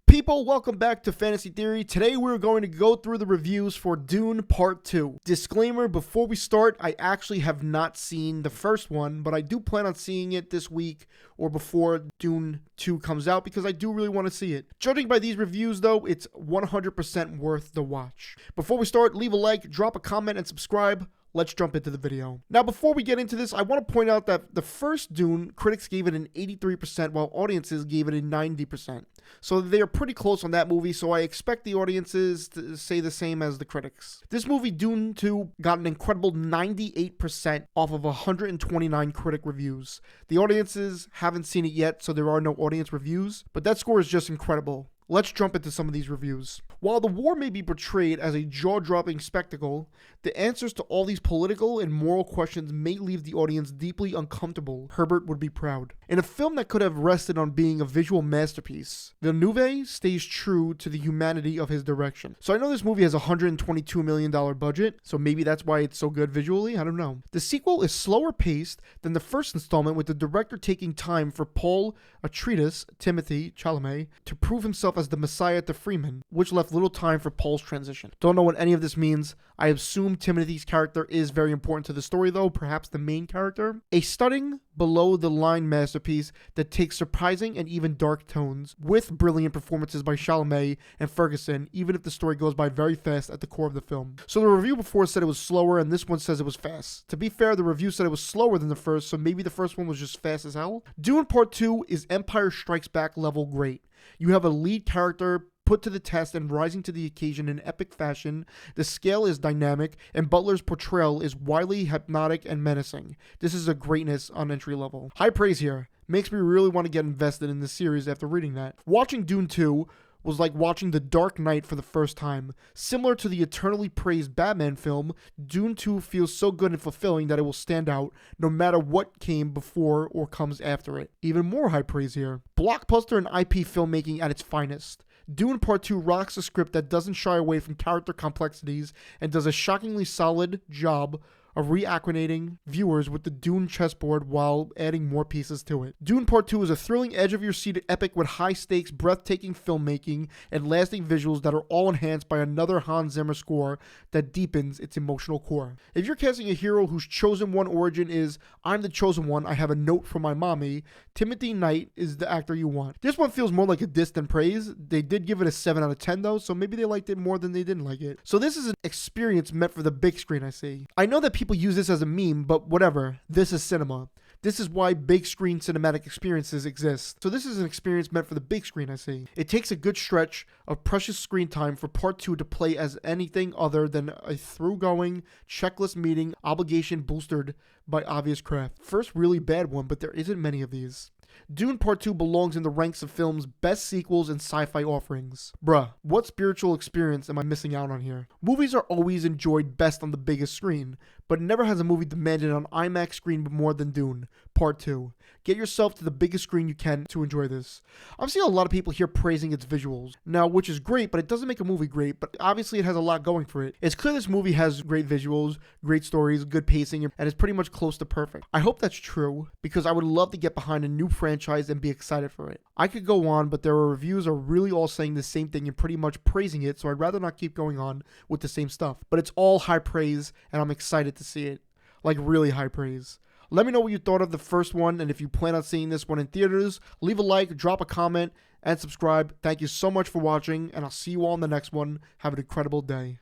People, welcome back to Fantasy Theory. Today we're going to go through the reviews for Dune Part 2. Disclaimer, before we start, I actually have not seen the first one, but I do plan on seeing it this week or before Dune 2 comes out because I do really want to see it. Judging by these reviews though, it's 100% worth the watch. Before we start, leave a like, drop a comment, and subscribe. Let's jump into the video. Now, before we get into this, I want to point out that the first Dune, critics gave it an 83%, while audiences gave it a 90%. So they are pretty close on that movie, so I expect the audiences to say the same as the critics. This movie, Dune 2, got an incredible 98% off of 129 critic reviews. The audiences haven't seen it yet, so there are no audience reviews, but that score is just incredible. Let's jump into some of these reviews. While the war may be portrayed as a jaw-dropping spectacle, the answers to all these political and moral questions may leave the audience deeply uncomfortable. Herbert would be proud. In a film that could have rested on being a visual masterpiece, Villeneuve stays true to the humanity of his direction. So I know this movie has a $122 million budget, so maybe that's why it's so good visually, I don't know. The sequel is slower paced than the first installment, with the director taking time for Paul Atreides, Timothée Chalamet, to prove himself as the Messiah to Freeman, which left little time for Paul's transition. Don't know what any of this means. I assume Timothy's character is very important to the story though, perhaps the main character. A stunning, below-the-line masterpiece that takes surprising and even dark tones, with brilliant performances by Chalamet and Ferguson, even if the story goes by very fast at the core of the film. So the review before said it was slower, and this one says it was fast. To be fair, the review said it was slower than the first, so maybe the first one was just fast as hell. Dune Part 2 is Empire Strikes Back level great. You have a lead character put to the test and rising to the occasion in epic fashion. The scale is dynamic, and Butler's portrayal is wildly hypnotic and menacing. This is a greatness on entry level. High praise here. Makes me really want to get invested in this series after reading that. Watching Dune 2 was like watching The Dark Knight for the first time. Similar to the eternally praised Batman film, Dune 2 feels so good and fulfilling that it will stand out no matter what came before or comes after it. Even more high praise here. Blockbuster and IP filmmaking at its finest. Dune Part 2 rocks a script that doesn't shy away from character complexities and does a shockingly solid job of reacquainting viewers with the Dune chessboard while adding more pieces to it. Dune Part 2 is a thrilling, edge-of-your-seat epic with high-stakes, breathtaking filmmaking and lasting visuals that are all enhanced by another Hans Zimmer score that deepens its emotional core. If you're casting a hero whose chosen one origin is, "I'm the chosen one, I have a note from my mommy," Timothy Knight is the actor you want. This one feels more like a diss than praise. They did give it a 7 out of 10 though, so maybe they liked it more than they didn't like it. So this is an experience meant for the big screen, I see. I know that people use this as a meme, but whatever. This is cinema. This is why big screen cinematic experiences exist. So this is an experience meant for the big screen, I see. It takes a good stretch of precious screen time for Part 2 to play as anything other than a through-going, checklist meeting obligation bolstered by obvious craft. First really bad one, but there isn't many of these. Dune Part 2 belongs in the ranks of film's best sequels and sci-fi offerings. Bruh, what spiritual experience am I missing out on here? Movies are always enjoyed best on the biggest screen, but never has a movie demanded an IMAX screen more than Dune Part 2. Get yourself to the biggest screen you can to enjoy this. I've seen a lot of people here praising its visuals, now which is great, but it doesn't make a movie great, but obviously it has a lot going for it. It's clear this movie has great visuals, great stories, good pacing, and is pretty much close to perfect. I hope that's true, because I would love to get behind a new franchise and be excited for it. I could go on, but their reviews are really all saying the same thing and pretty much praising it, so I'd rather not keep going on with the same stuff. But it's all high praise, and I'm excited to see it. Like really high praise. Let me know what you thought of the first one, and if you plan on seeing this one in theaters, leave a like, drop a comment, and subscribe. Thank you so much for watching, and I'll see you all in the next one. Have an incredible day.